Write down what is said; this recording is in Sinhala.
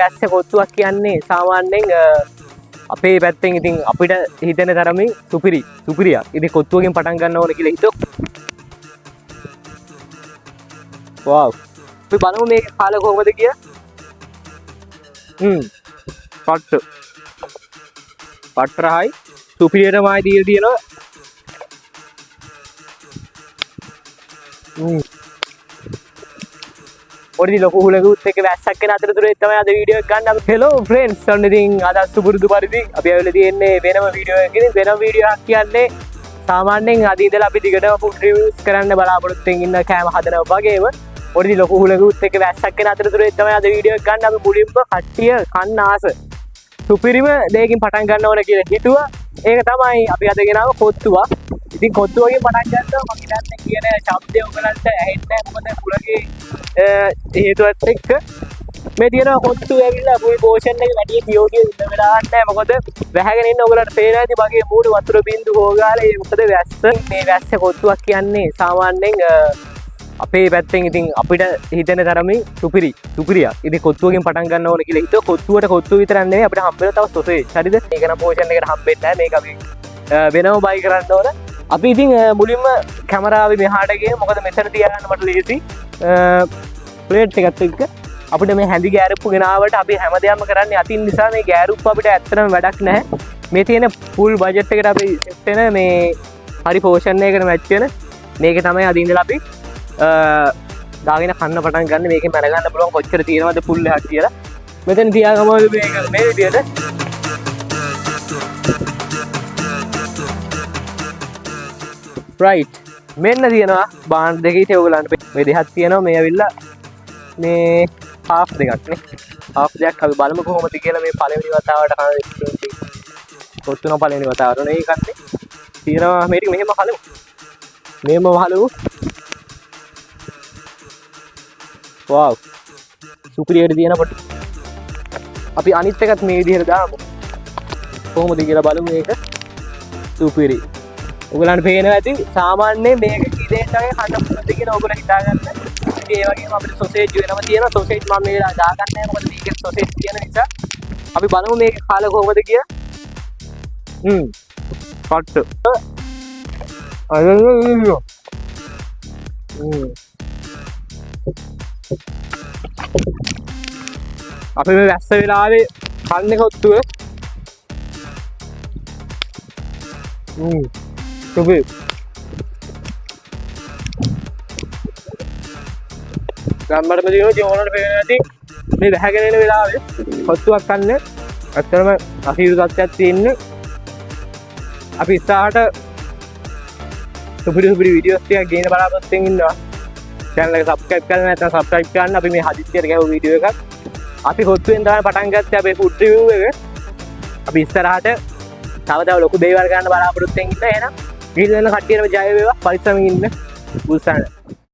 වැස්ස කොත්තුවක් කියන්නේ සාමාන්‍යයෙන් අපේ පැත්තෙන් ඉතින් අපිට හිතෙන තරමින් සුපිරියක්. ඉතින් කොත්තුවකින් පටන් ගන්න ඕන කියලා හිතුවා. wow. අපි බලමු මේක කාලේ කොහොමද කියලා. පට්ටරහයි සුපිරියටමයි දීලා තියෙනවා. ඔරිදි ලොකු හුලකුත් එක්ක වැස්සක් වෙන අතරතුරේ තමයි අද වීඩියෝ එක ගන්න අපි. Hello friends. ඔන්න ඉතින් අද සුපුරුදු පරිදි අපි ආවිල්ලා තියෙන්නේ වෙනම වීඩියෝ එකකින්. වෙනම වීඩියෝ එකක් කියන්නේ සාමාන්‍යයෙන් අද ඉඳලා අපි දිගටම ෆුඩ් රිවිව්ස් කරන්න බලාපොරොත්තු වෙමින් ඉන්න කෑම හදනවා වගේම ඔරිදි ලොකු හුලකුත් එක්ක වැස්සක් වෙන අතරතුරේ තමයි අද වීඩියෝ එක ගන්න අපි මුලින්ම කට්ටිය කන්න ආස සුපිරිම දෙයකින් පටන් ගන්න ඕන කියලා හිතුවා. ඒක තමයි අපි අද ගෙනාව කොත්තුවක්. ඉතින් කොත්තුවකින් පටන් ගන්නවා මම හිතන්නේ කියන ශබ්දය ඔයගලන්ට ඇහෙන්නේ නැහැ. මොකද කුලගේ හේතුවත් එක්ක මේ තියෙන කොත්තු ඇවිල්ලා full portion එක වැඩි කියෝ කිය ඉන්න වෙලාවක් නැහැ. මොකද වැහගෙන ඉන්න ඔයගලන්ට පේනවා ඇති මගේ මූණ වතුර බින්දු හොගාලා. ඒ මොකද වැස්ස මේ වැස්ස කොත්තුවක් කියන්නේ සාමාන්‍යයෙන් අපේ පැත්තෙන් ඉතින් අපිට හිතෙන තරමින් සුපිරියක්. ඉතින් කොත්තුවකින් පටන් ගන්න ඕන කියලා හිතුවා. කොත්තුවට කොත්තු විතරක් නෙවෙයි අපිට හම්බ වෙන තව සොසේජ්. හරිද? මේක නම් portion එකට හම්බෙන්නේ නැහැ. මේක අපි වෙනම බයි කරන්න ඕන. අපි ඉතින් මුලින්ම කැමරාවේ මෙහාට ගියේ. මොකද මෙතන තියාගන්න මට ලේසි. ප්ලේට් එකත් එක්ක අපිට මේ හැඳි ගෑරුප්පු ගෙනාවට අපි හැමදේම කරන්නේ අතින් නිසා මේ ගෑරුප්පු අපිට ඇත්තටම වැඩක් නැහැ. මේ තියෙන ෆුල් බජට් එකට අපි සෙට් වෙන මේ හරි පෝෂන් එකකට මැච් වෙන මේක තමයි අද ඉඳලා අපි දාගෙන කන්න පටන් ගන්න. මේකෙන් මැන ගන්න පුළුවන් කොච්චර තියෙනවද ෆුල් එකක් කියලා. මෙතන තියාගමු මේක මේ විදියට. right මෙන්න තියෙනවා බාන් දෙකේ ඉතින් ඔයගලන්ට මේ දෙකක් තියෙනවා. මේ ඇවිල්ලා මේ half දෙකක් නේ. half දෙකක් අපි බලමු කොහොමද කියලා. මේ පළවෙනි වතාවට කන කොත්තුන පළවෙනි වතාවට නේ ඒකත් තියෙනවා. මේක මෙහෙම හලමු. මෙහෙම හලමු. wow සුපිරියට තියෙනකොට අපි අනිත් එකත් මේ විදිහට දාමු. කොහොමද කියලා බලමු. මේක සුපිරි. ඔයගලන්ට පේනවා ඇති සාමාන්‍යයෙන් මේක කීදෙන් තමයි කන්න පුළුවන්ද කියලා ඔයගොල්ලෝ හිතාගන්න. ඉතින් ඒ වගේම අපිට සොසේජ් වෙනම තියෙනවා. සොසේජ් මම මේ දාගන්නේ නැහැ. මොකද මේකේ සොසේජ් තියෙන නිසා. අපි බලමු මේක කාලා කොහොමද කියලා. කට්ට. අපි මේ වැස්ස වෙලාවේ කන්නේ කොත්තුව. සුපිරි. ගම්බරම දිනෝ ජෝනට පේනවා ඇති මේ වැහගෙන එන වෙලාවේ කොත්තුවක් කන්න ඇත්තටම අසීරු තත්ත්වයක් තියෙන. අපි ඉස්සරහට සුපිරි වීඩියෝස් ටිකක් ගේන බලාපොරොත්තු වෙමින් ඉන්නවා. channel එක subscribe කරලා නැත්නම් subscribe කරන්න. අපි මේ හදිස්සියට ගහුව වීඩියෝ එකක්. අපි කොත්තුවෙන් තමයි පටන් ගත්තේ අපේ food review එක. අපි ඉස්සරහට තව ලොකු දේවල් ගන්න බලාපොරොත්තු වෙමින් ඉන්න. එහෙනම් ගිහින් යන කට්ටියටම ජය වේවා. පරිස්සමෙන් ඉන්න. බුල්සන්න.